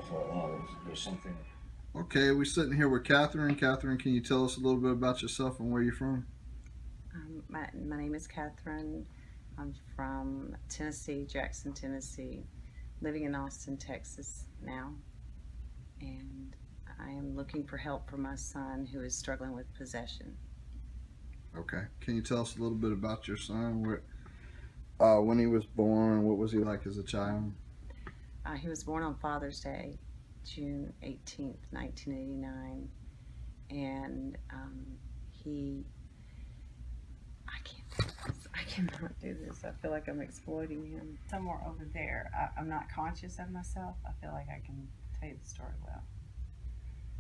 thought, oh, there's something. Okay, we're sitting here with Catherine. Catherine, can you tell us a little bit about yourself and where you're from? My name is Catherine. I'm from Tennessee, Jackson, Tennessee, living in Austin, Texas now. And I am looking for help for my son who is struggling with possession. Okay, can you tell us a little bit about your son? When he was born, what was he like as a child? He was born on Father's Day, June 18th, 1989. And he, I can't do this. I cannot do this. I feel like I'm exploiting him. Somewhere over there, I'm not conscious of myself. I feel like I can tell you the story well.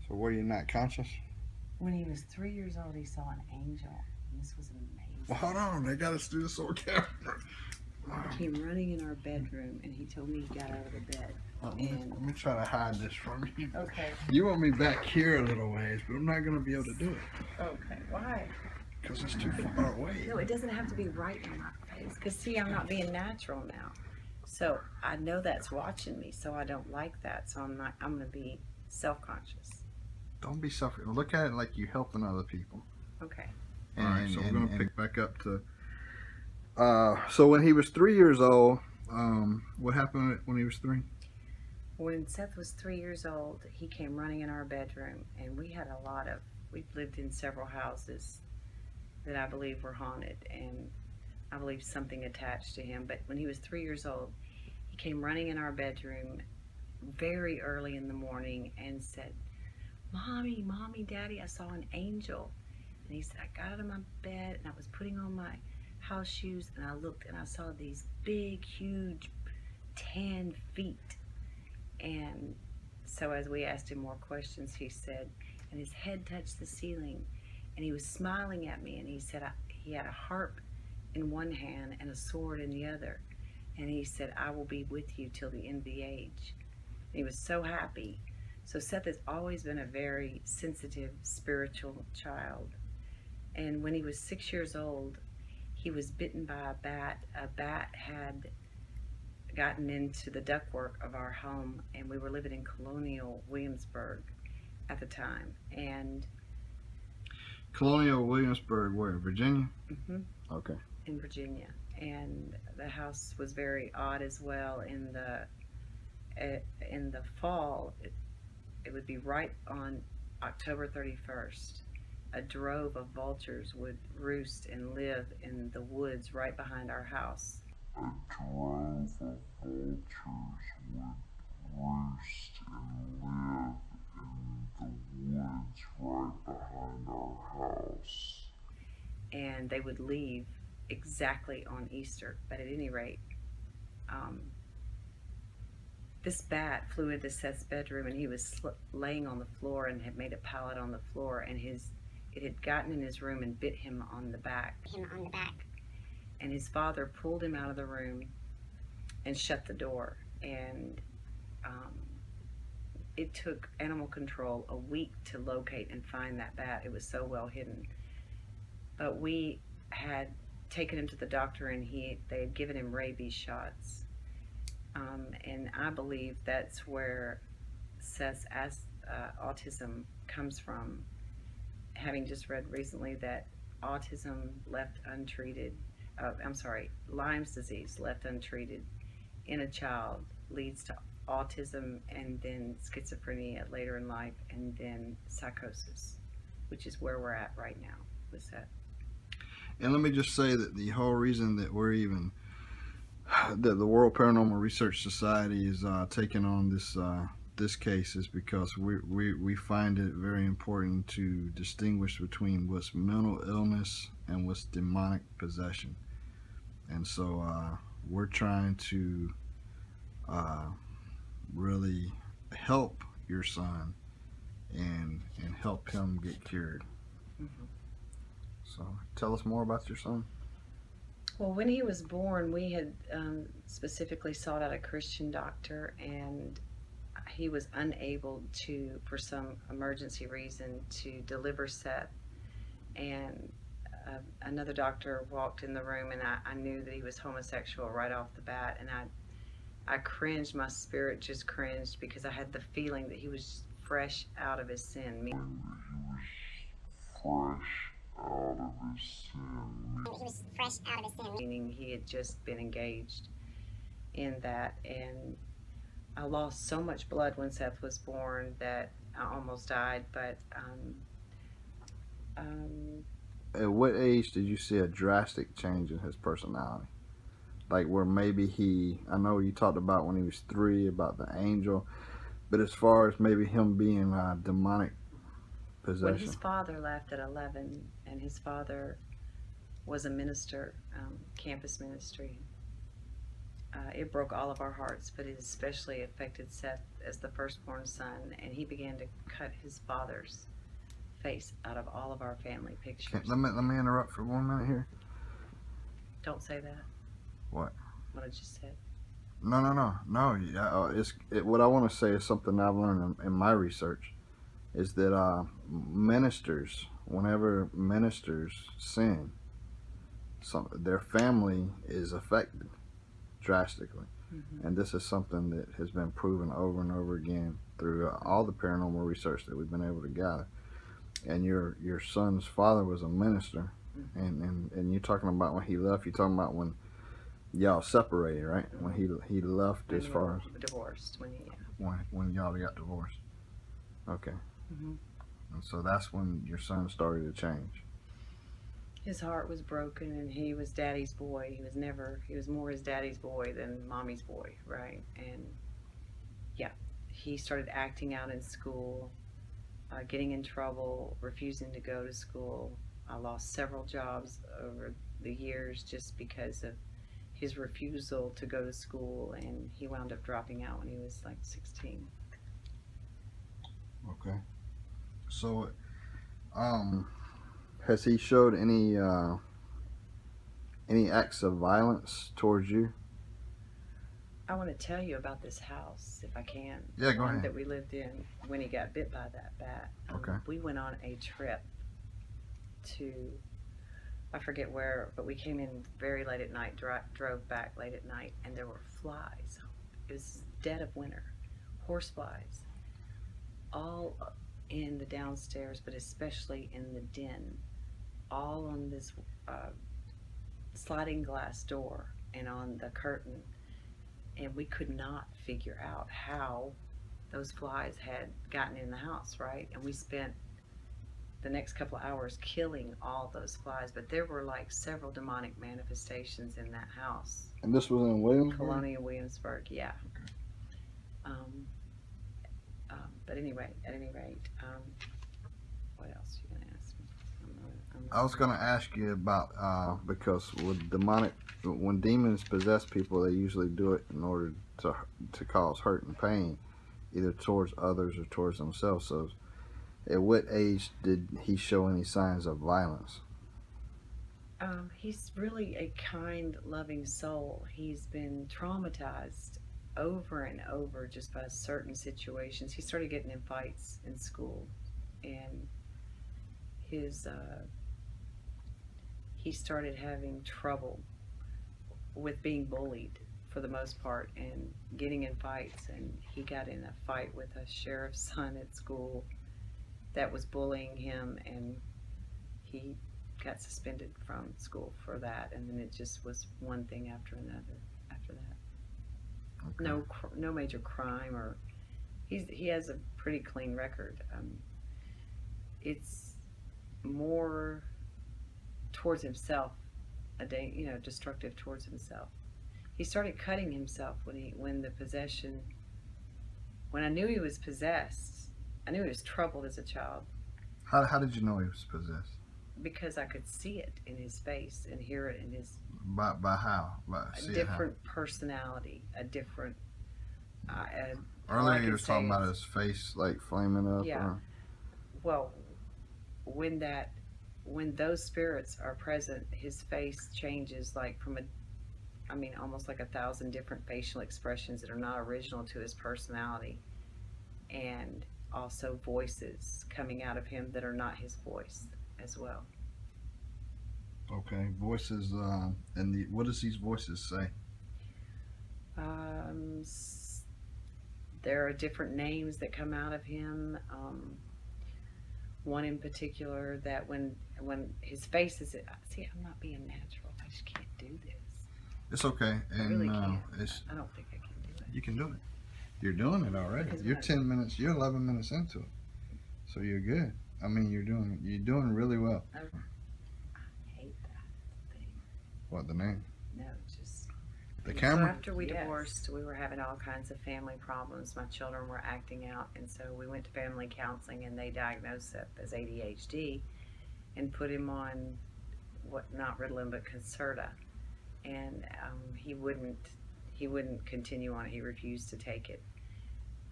So, were you not conscious? When he was 3 years old, he saw an angel. And this was Well, amazing. hold on. They got us do this on camera. He came running in our bedroom and he told me he got out of the bed. Let me try to hide this from you. Okay. You want me back here a little ways, but I'm not going to be able to do it Okay. Why? because it's too far away. No, it doesn't have to be right in my face. Because, see, I'm not being natural now. So I know that's watching me. So I don't like that. So I'm going to be self conscious. Don't be suffering. Look at it like you're helping other people. Okay. All right, so we're going to pick back up to. So when he was 3 years old, what happened when he was 3? When Seth was 3 years old, he came running in our bedroom, and we've lived in several houses that I believe were haunted, and I believe something attached to him. But when he was 3 years old, he came running in our bedroom very early in the morning and said, "Mommy, Mommy, Daddy, I saw an angel." And he said, I got out of my bed and I was putting on my house shoes and I looked and I saw these big, huge, tan feet. And so as we asked him more questions, he said, and his head touched the ceiling and he was smiling at me and he said he had a harp in one hand and a sword in the other. And he said, I will be with you till the end of the age. And he was so happy. So Seth has always been a very sensitive, spiritual child. And when he was 6 years old, he was bitten by a bat. A bat had gotten into the ductwork of our home, and we were living in Colonial Williamsburg at the time. And Colonial Williamsburg, where? Virginia? mm-hmm, Okay. in Virginia. And the house was very odd as well. In the fall, it would be right on October 31st. A drove of vultures would roost and live in the woods right behind our house. A drove of vultures would roost and live in the woods right behind our house. And they would leave exactly on Easter. But at any rate, um, this bat flew into Seth's bedroom and he was laying on the floor and had made a pallet on the floor, and it had gotten in his room and bit him on the back. And his father pulled him out of the room and shut the door. And it took animal control a week to locate and find that bat. It was so well hidden. But we had taken him to the doctor and they had given him rabies shots. And I believe that's where Seth's autism comes from, having just read recently that autism left untreated, Lyme's disease left untreated in a child leads to autism and then schizophrenia later in life and then psychosis, which is where we're at right now with that. And let me just say that the whole reason that that the World Paranormal Research Society is taking on this case is because we find it very important to distinguish between what's mental illness and what's demonic possession. And so we're trying to really help your son and help him get cured. Mm-hmm. So tell us more about your son. Well, when he was born, we had specifically sought out a Christian doctor, and he was unable to, for some emergency reason, to deliver Seth. And another doctor walked in the room, and I knew that he was homosexual right off the bat, and I cringed. My spirit just cringed because I had the feeling that he was fresh out of his sin. Fresh out of his sin. Meaning he had just been engaged in that. And I lost so much blood when Seth was born that I almost died. But At what age did you see a drastic change in his personality? Like where maybe I know you talked about when he was 3 about the angel, but as far as maybe him being demonic possession. when his father left at 11, and his father was a minister, campus ministry, it broke all of our hearts, but it especially affected Seth as the firstborn son, and he began to cut his father's face out of all of our family pictures. Let me interrupt for 1 minute here. Don't say that. What? What I just said. No. What I want to say is something I've learned in my research, is that ministers, whenever ministers sin, their family is affected drastically. Mm-hmm. And this is something that has been proven over and over again through all the paranormal research that we've been able to gather. And your son's father was a minister, Mm-hmm. and you're talking about when he left. You're talking about when y'all separated, right? When he left, When as we far were as divorced, when y'all got divorced. Okay. Mm-hmm. And so that's when your son started to change. His heart was broken, and he was daddy's boy. He was more his daddy's boy than mommy's boy, right? And yeah, he started acting out in school, getting in trouble, refusing to go to school. I lost several jobs over the years just because of his refusal to go to school, and he wound up dropping out when he was like 16. Okay. So, has he showed any acts of violence towards you? I want to tell you about this house, if I can. Yeah, go One ahead. that we lived in when he got bit by that bat. Okay. We went on a trip to, I forget where, but we came in very late at night, drove back late at night, and there were flies. It was dead of winter, horse flies, all in the downstairs, but especially in the den, all on this sliding glass door and on the curtain. And we could not figure out how those flies had gotten in the house, right? And we spent the next couple of hours killing all those flies, but there were like several demonic manifestations in that house. And this was in Williamsburg? Colonial Williamsburg, yeah. Okay. But anyway, at any rate, what else are you gonna ask me? I was going to ask you about because when demons possess people, they usually do it in order to cause hurt and pain, either towards others or towards themselves. So, at what age did he show any signs of violence? He's really a kind, loving soul. He's been traumatized over and over just by certain situations. He started getting in fights in school, and he started having trouble with being bullied for the most part and getting in fights. And he got in a fight with a sheriff's son at school that was bullying him, and he got suspended from school for that. And then it just was one thing after another after that. Okay. No major crime, or he has a pretty clean record. It's more towards himself, destructive towards himself. He started cutting himself when I knew he was possessed. I knew he was troubled as a child. How did you know he was possessed? Because I could see it in his face and hear it in his By how? different personality, a different. Earlier you were talking about his face like flaming up. Yeah. Well, when those spirits are present, his face changes like almost like 1,000 different facial expressions that are not original to his personality, and also voices coming out of him that are not his voice as well. Okay, voices. What does these voices say? There are different names that come out of him. One in particular that when his face is, see, I'm not being natural. I just can't do this. It's okay. I And really can't. it's I don't think I can do it. you can do it. You're doing it already. Because You're when 10 minutes. You're 11 minutes into it, so you're good. I mean, you're doing really well. I hate that thing. What the name? No, just The So camera? after we Yes. divorced, we were having all kinds of family problems. My children were acting out, and so we went to family counseling, and they diagnosed Seth as ADHD and put him on not Ritalin but Concerta, and he wouldn't continue on it. He refused to take it,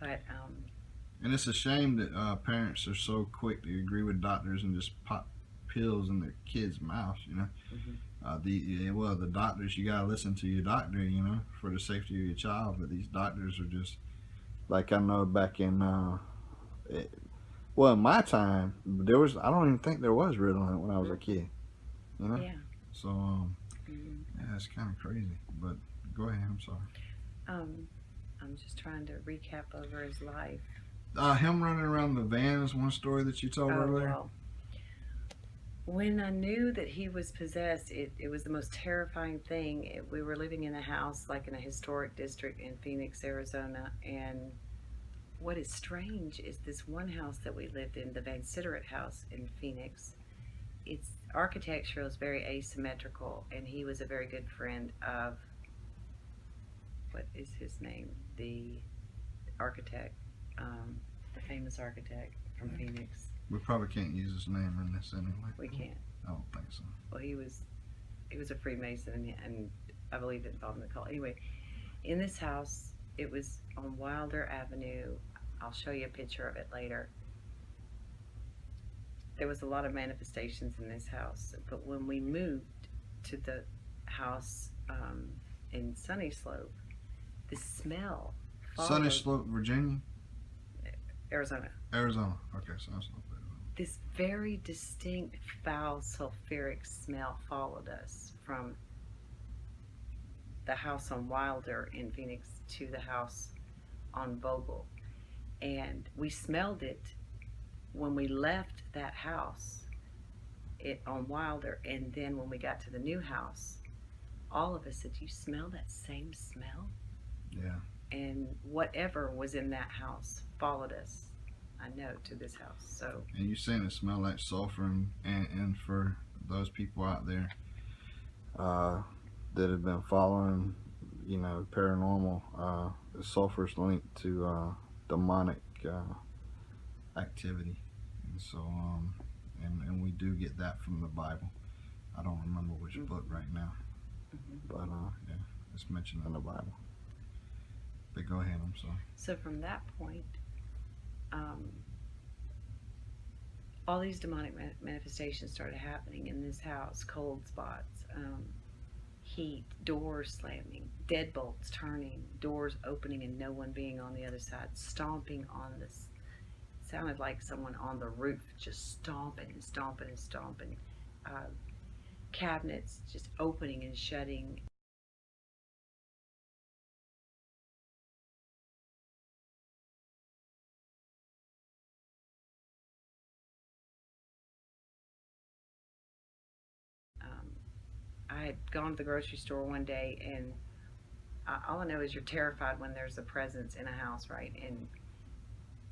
but And it's a shame that parents are so quick to agree with doctors and just pop pills in their kids' mouths. The doctors, you gotta listen to your doctor, for the safety of your child. But these doctors are just like, I know back in in my time, I don't even think there was Ritalin when I was a kid. yeah. So Mhm. yeah, it's kind of crazy. But go ahead. I'm sorry. I'm just trying to recap over his life. Him running around the van is one story that you told earlier. Well, when I knew that he was possessed, it was the most terrifying thing. We were living in a house, like in a historic district in Phoenix, Arizona, and what is strange is this one house that we lived in, the Van Sitteret house in Phoenix. Its architecture is very asymmetrical, and he was a very good friend of, what is his name? The architect, the famous architect from Phoenix. We probably can't use his name in this anyway. We can't. I don't think so. Well, he was a Freemason, and I believe it involved in the cult. Anyway, in this house, it was on Wilder Avenue. I'll show you a picture of it later. There was a lot of manifestations in this house, but when we moved to the house in Sunny Slope, the smell Sunny followed Slope, Virginia, Arizona. Arizona. Okay, Sunny Slope, Arizona. This very distinct foul sulfuric smell followed us from the house on Wilder in Phoenix to the house on Vogel. And we smelled it when we left that house on Wilder, and then when we got to the new house, all of us said, "You smell that same smell?" Yeah. And whatever was in that house followed us, I know, to this house. So And you're saying it smelled like sulfur, and for those people out there that have been following, paranormal, the sulfur's linked to demonic activity, and so and we do get that from the Bible. I don't remember which book right now, but yeah, it's mentioned in the Bible. But go ahead. I'm sorry. So from that point, all these demonic manifestations started happening in this house. Cold spots, heat, doors slamming, deadbolts turning, doors opening and no one being on the other side, stomping on this. Sounded like someone on the roof just stomping and stomping and stomping. Cabinets just opening and shutting. I had gone to the grocery store one day, and all I know is you're terrified when there's a presence in a house, right? And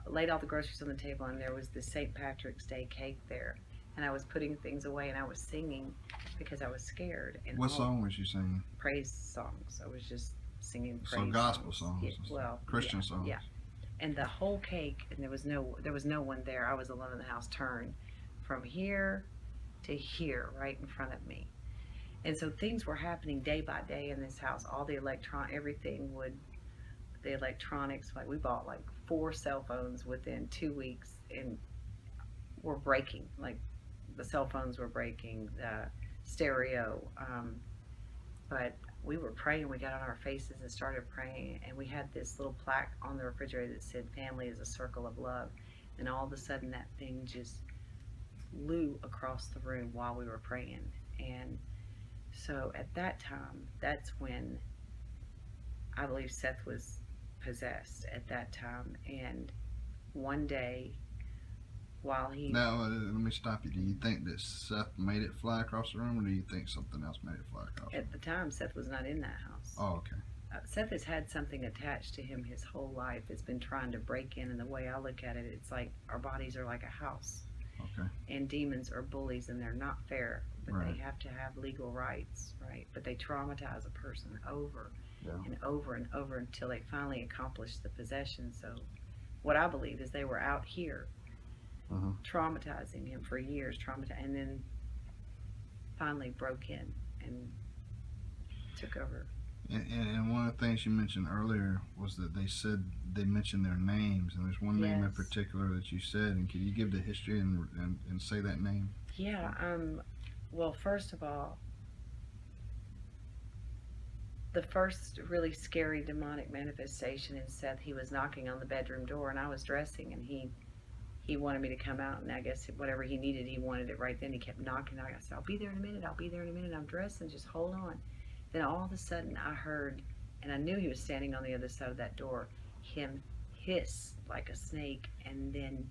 I laid all the groceries on the table, and there was this St. Patrick's Day cake there. And I was putting things away, and I was singing because I was scared. And What song was you singing? Praise songs. I was just singing praise So gospel songs, Yeah, well, Christian yeah, songs. Yeah. And the whole cake, and there was no one there. I was alone in the house. Turned from here to here, right in front of me. And so things were happening day by day in this house. All the the electronics, like we bought like 4 cell phones within 2 weeks, and were breaking. Like the cell phones were breaking, the stereo. But we were praying. We got on our faces and started praying. And we had this little plaque on the refrigerator that said, "Family is a circle of love." And all of a sudden that thing just flew across the room while we were praying. And so at that time, that's when I believe Seth was possessed at that time. And one day, while he Now, let me stop you. Do you think that Seth made it fly across the room, or do you think something else made it fly across the room? at the time, Seth was not in that house. Oh, okay. Seth has had something attached to him his whole life. It's been trying to break in, and the way I look at it, it's like our bodies are like a house, Okay. and demons are bullies, and they're not fair, but Right. they have to have legal rights, right? But they traumatize a person over Yeah. and over and over until they finally accomplish the possession. So, what I believe is they were out here Uh-huh. traumatizing him for years, and then finally broke in and took over. And one of the things you mentioned earlier was that they mentioned their names, and there's one name in Yes. particular that you said. And can you give the history and say that name? Yeah, well, first of all, the first really scary demonic manifestation in Seth, he was knocking on the bedroom door, and I was dressing, and he wanted me to come out, and I guess whatever he needed, he wanted it right then. He kept knocking. I said, I'll be there in a minute, I'll be there in a minute. I'm dressing, just hold on. Then all of a sudden I heard, and I knew he was standing on the other side of that door, him hiss like a snake and then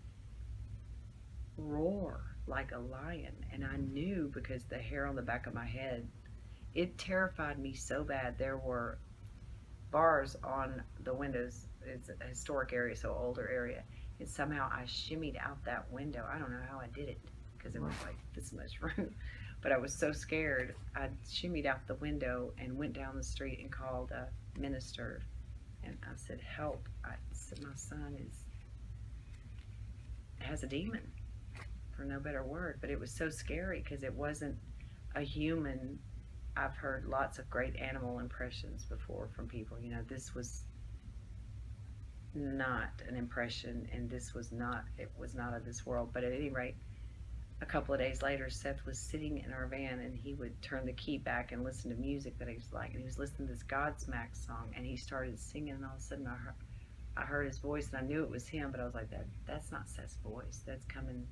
roar like a lion. And I knew, because the hair on the back of my head, it terrified me so bad. There were bars on the windows. It's a historic area, so older area. And somehow I shimmied out that window. I don't know how I did it, because it was like this much room. But I was so scared, I shimmied out the window and went down the street and called a minister. And I said, help. I said, my son has a demon, for no better word. But it was so scary because it wasn't a human. I've heard lots of great animal impressions before from people. You know, this was not an impression, and it was not of this world. But at any rate, a couple of days later, Seth was sitting in our van, and he would turn the key back and listen to music that he was like, and he was listening to this Godsmack song, and he started singing, and all of a sudden I heard his voice, and I knew it was him, but I was like, that's not Seth's voice. That's coming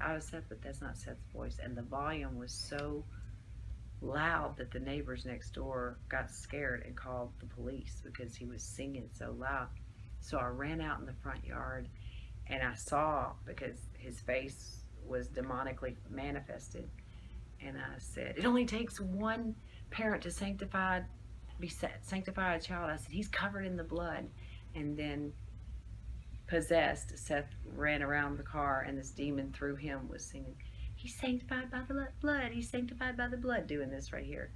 out of Seth, but that's not Seth's voice. And the volume was so loud that the neighbors next door got scared and called the police because he was singing so loud. So I ran out in the front yard, and I saw, because his face was demonically manifested, and I said, it only takes one parent to sanctify a child. I said, he's covered in the blood. And then, possessed, Seth ran around the car, and this demon through him was singing, he's sanctified by the blood, he's sanctified by the blood, doing this right here.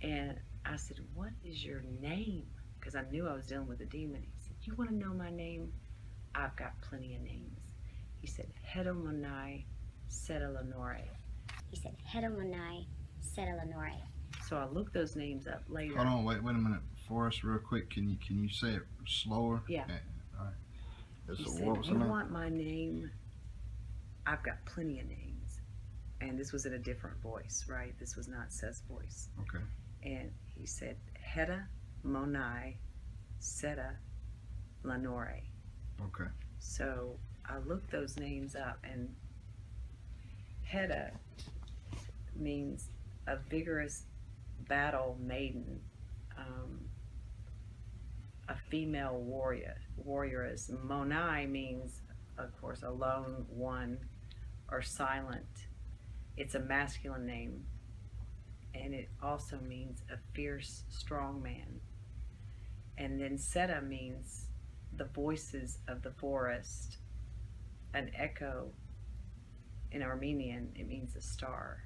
And I said, what is your name? Because I knew I was dealing with a demon. He said, you want to know my name? I've got plenty of names. He said, Hedomonai Sedalanore. He said, Hedomonai Sedalanore. So I looked those names up later. Hold on, wait a minute for us, real quick. Can you say it slower? Yeah. All right. He So said, what was you the name? want my name? I've got plenty of names. And this was in a different voice, right? This was not Seth's voice. Okay. And he said, Heda Monai Seda Lanore. Okay. So I looked those names up, and Heda means a vigorous battle maiden, a female warrioress. Monai means, of course, a lone one or silent. It's a masculine name, and it also means a fierce, strong man. And then Seta means the voices of the forest, an echo. In Armenian, it means a star,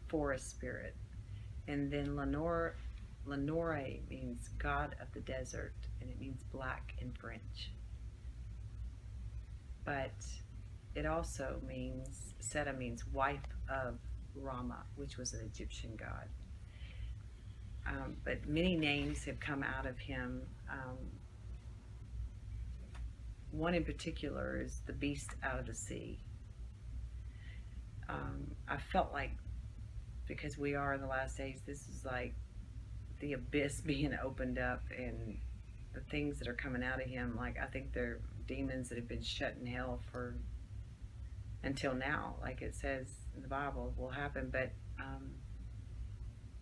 forest spirit. And then Lenore means God of the desert, and it means black in French. But it also means, Seta means wife of Rama, which was an Egyptian god. But many names have come out of him. One in particular is the beast out of the sea. I felt like, because we are in the last days, this is like the abyss being opened up, and the things that are coming out of him, like, I think they're demons that have been shut in hell for until now, like it says in the Bible will happen. But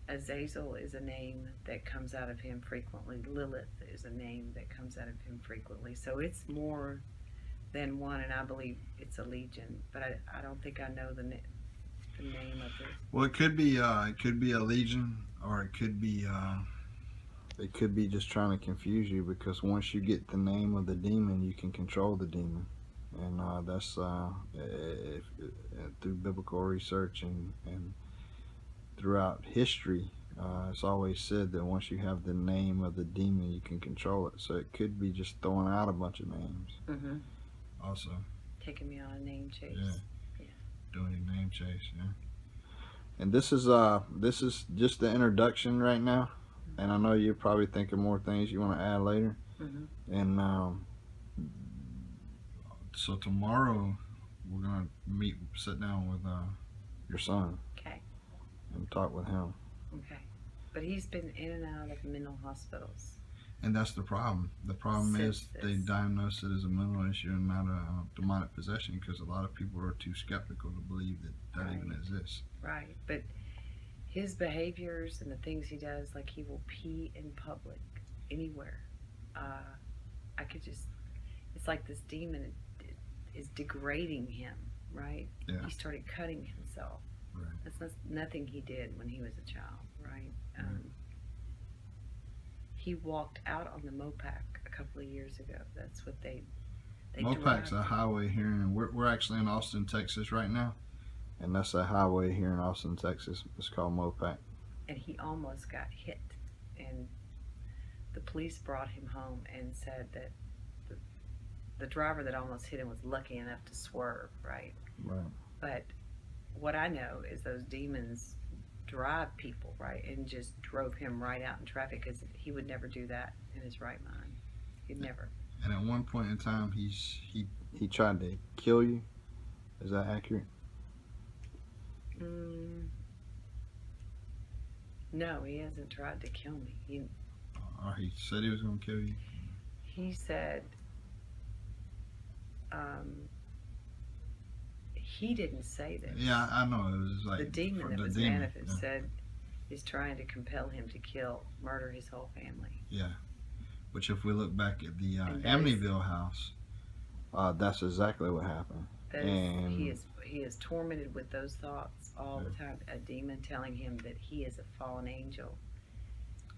Azazel is a name that comes out of him frequently. Lilith is a name that comes out of him frequently. So it's more than one, and I believe it's a legion. But I don't think I know the name of it. Well, it could be a legion, or it could be just trying to confuse you, because once you get the name of the demon, you can control the demon, and that's through biblical research and throughout history. It's always said that once you have the name of the demon, you can control it. So it could be just throwing out a bunch of names. Mm-hmm. Also, Taking me on a name chase. Yeah. Doing a name chase. Yeah. And this is just the introduction right now. And I know you're probably thinking more things you want to add later. Mm-hmm. And so tomorrow we're gonna sit down with your son. Okay. And talk with him. Okay. But he's been in and out of mental hospitals. And that's the problem. The problem is they diagnose it as a mental issue and not a demonic possession, because a lot of people are too skeptical to believe that Right. even exists. Right. But his behaviors and the things he does, like he will pee in public anywhere. I could just, it's like this demon is degrading him, right? Yeah. He started cutting himself. Right. That's nothing he did when he was a child, right? He walked out on the Mopac a couple of years ago. That's what they Mopac's derived. a highway here, and we're actually in Austin, Texas right now, and that's a highway here in Austin, Texas. It's called Mopac. And he almost got hit, and the police brought him home and said that the driver that almost hit him was lucky enough to swerve, right? Right. But what I know is those demons drive people, right, and just drove him right out in traffic, because he would never do that in his right mind. He'd never. And at one point in time, he tried to kill you. Is that accurate? No, he hasn't tried to kill me. Or he said he was going to kill you? He said he didn't say this. Yeah, I know. It was like The demon that the was demon, manifest yeah. said is trying to compel him to murder his whole family. Yeah. Which, if we look back at the And that is- Amityville house, that's exactly what happened. That And- is, he is tormented with those thoughts all the time. A demon telling him that he is a fallen angel,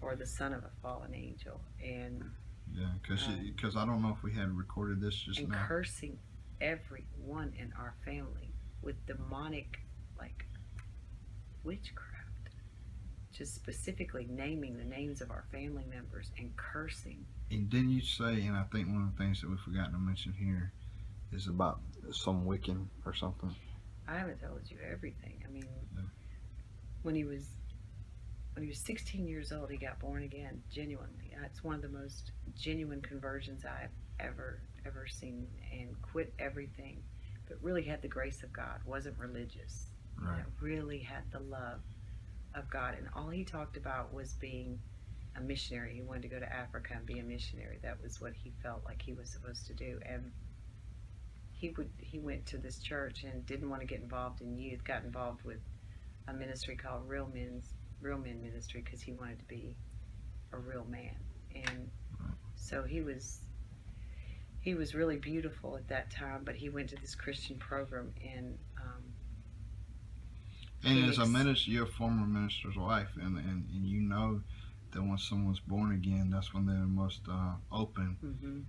or the son of a fallen angel, and Yeah, because I don't know if we had recorded this just now. cursing everyone in our family with demonic, like, witchcraft. Just specifically naming the names of our family members and cursing. And didn't you say, and I think one of the things that we've forgotten to mention here is about some Wiccan or something? I haven't told you everything. I mean, Yeah. when he was 16 years old, he got born again, genuinely. It's one of the most genuine conversions I've ever seen, and quit everything, but really had the grace of God, wasn't religious. Right. You know, really had the love of God, and all he talked about was being a missionary. He wanted to go to Africa and be a missionary. That was what he felt like he was supposed to do. And he went to this church and didn't want to get involved in youth, got involved with a ministry called Real Men Ministry, because he wanted to be a real man. And so he was really beautiful at that time, but he went to this Christian program in And as a Phoenix. minister, you're a former minister's wife, and you know that when someone's born again, that's when they're most open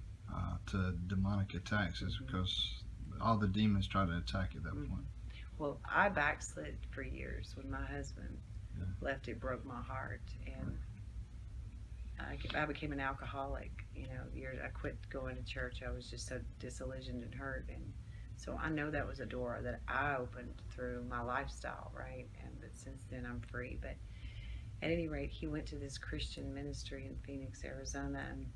to demonic attacks, is because all the demons try to attack at that point. Well, I backslid for years. When my husband left, it broke my heart, and I became an alcoholic. You know, I quit going to church. I was just so disillusioned and hurt, and so I know that was a door that I opened through my lifestyle, right? But since then, I'm free. But at any rate, he went to this Christian ministry in Phoenix, Arizona, and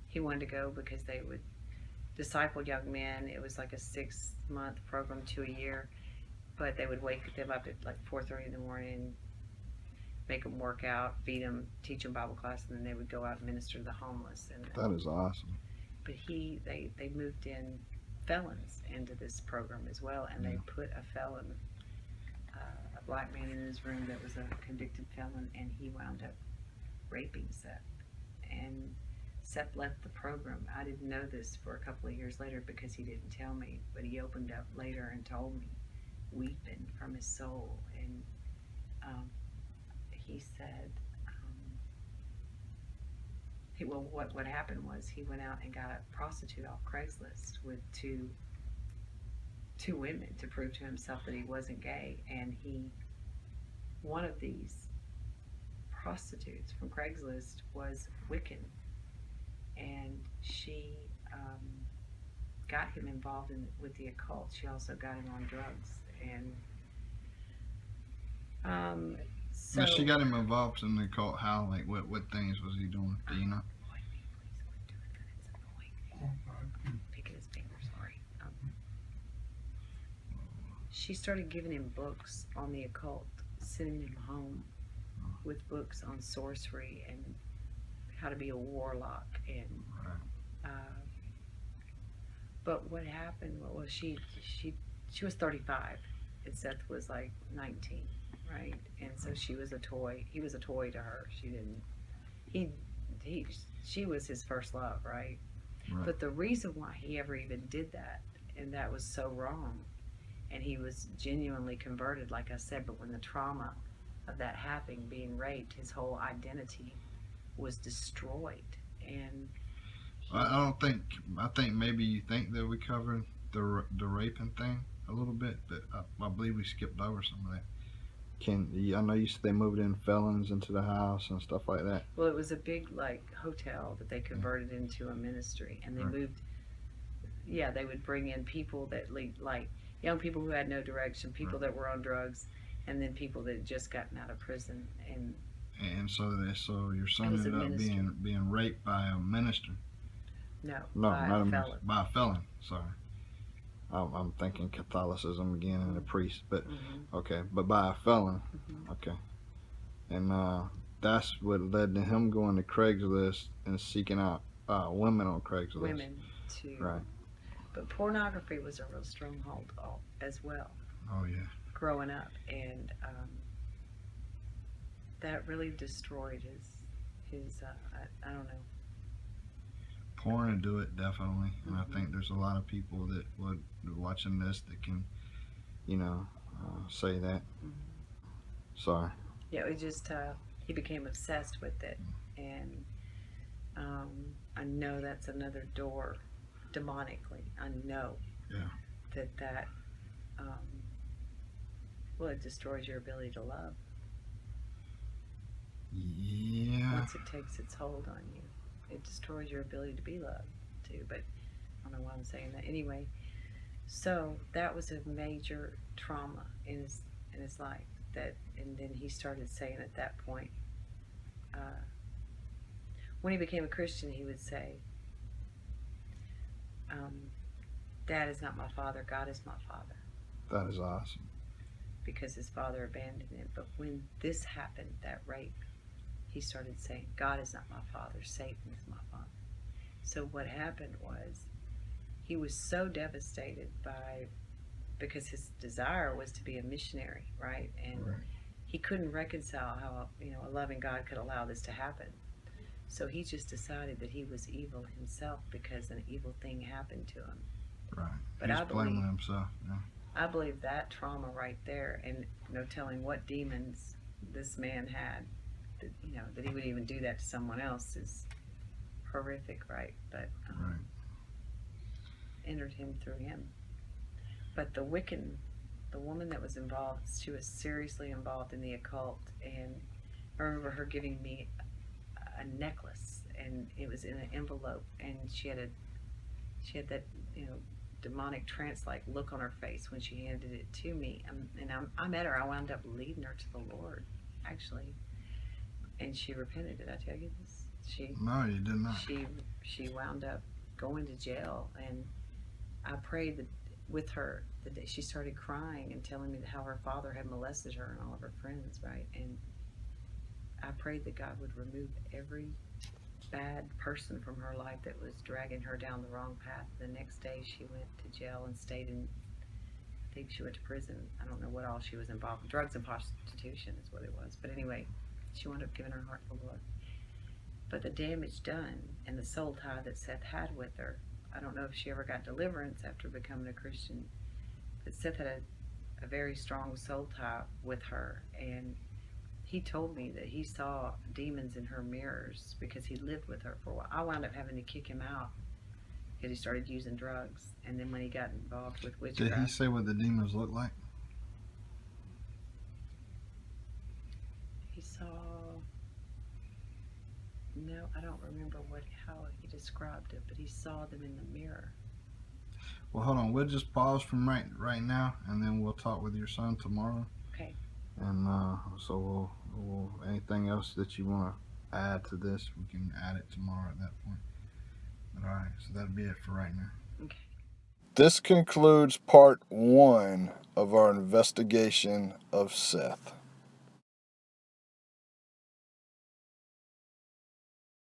he wanted to go because they would disciple young men. It was like a 6-month program to a year, but they would wake them up at like 4:30 in the morning, make them work out, feed them, teach them Bible class, and then they would go out and minister to the homeless. And That is awesome. but they moved in felons into this program as well, and they put a a black man in his room that was a convicted felon, and he wound up raping Seth. And Seth left the program. I didn't know this for a couple of years later because he didn't tell me, but he opened up later and told me, weeping from his soul. And he said, what happened was he went out and got a prostitute off Craigslist with two women to prove to himself that he wasn't gay. And one of these prostitutes from Craigslist was Wiccan, and she got him involved with the occult. She also got him on drugs, and so But she got him involved in the occult. How? Like what things was he doing? Do you know? Picking his finger, sorry. She started giving him books on the occult, sending him home with books on sorcery and how to be a warlock. And but what happened was she was 35 and Seth was like 19, right? And so she was a toy. He was a toy to her. She was his first love, right? But the reason why he ever even did that, and that was so wrong, and he was genuinely converted, like I said, but when the trauma of that happening, being raped, his whole identity was destroyed. And I think maybe you think that we covered the raping thing a little bit, but I believe we skipped over some of that. I know you said they moved in felons into the house and stuff like that. Well, it was a big like hotel that they converted into a ministry, and they moved. Yeah, they would bring in people that like young people who had no direction, people that were on drugs, and then people that had just gotten out of prison. And so your son ended up being raped by a minister. No, not a felon. minister, by a felon. Sorry, I'm thinking Catholicism again and a priest, but okay, but by a felon. Okay, and that's what led to him going to Craigslist and seeking out women on Craigslist. Women too. Right. But pornography was a real stronghold as well. Oh yeah. Growing up, and that really destroyed his I don't know. Porn would do it, definitely. And I think there's a lot of people that would watching this that can, say that. Sorry. Yeah, it just he became obsessed with it, and I know that's another door, demonically. I know. Yeah. That it destroys your ability to love. Yeah. Once it takes its hold on you, it destroys your ability to be loved too. But I don't know why I'm saying that. Anyway, so that was a major trauma in his life. And then he started saying at that point, when he became a Christian, he would say, "Dad is not my father. God is my father." That is awesome. Because his father abandoned him. But when this happened, that rape, he started saying, "God is not my father, Satan is my father." So what happened was, he was so devastated because his desire was to be a missionary, right? And he couldn't reconcile how a loving God could allow this to happen. So he just decided that he was evil himself because an evil thing happened to him. Right. But He's blaming himself. Yeah. I believe that trauma right there, and no telling what demons this man had, that he would even do that to someone else is horrific, right? But entered him through him. But the woman that was involved, she was seriously involved in the occult, and I remember her giving me a necklace, and it was in an envelope, and she had that demonic trance-like look on her face when she handed it to me. And I met her. I wound up leading her to the Lord, actually, and she repented. Did I tell you this? No, you did not. She wound up going to jail, and I prayed with her the day she started crying and telling me how her father had molested her and all of her friends, right? And I prayed that God would remove every bad person from her life that was dragging her down the wrong path. The next day she went to jail and stayed in think she went to prison. I don't know what all she was involved in. Drugs and prostitution is what it was. But anyway, she wound up giving her heart to the Lord. But the damage done and the soul tie that Seth had with her, I don't know if she ever got deliverance after becoming a Christian, but Seth had a very strong soul tie with her. And he told me that he saw demons in her mirrors because he lived with her for a while. I wound up having to kick him out because he started using drugs. And then when he got involved with witchcraft. Did he say what the demons look like? He saw. No, I don't remember how he described it, but he saw them in the mirror. Well, hold on. We'll just pause from right now, and then we'll talk with your son tomorrow. Okay. And so we'll anything else that you want to add to this, we can add it tomorrow at that point. But all right, so that'll be it for right now. Okay. This concludes part 1 of our investigation of Seth.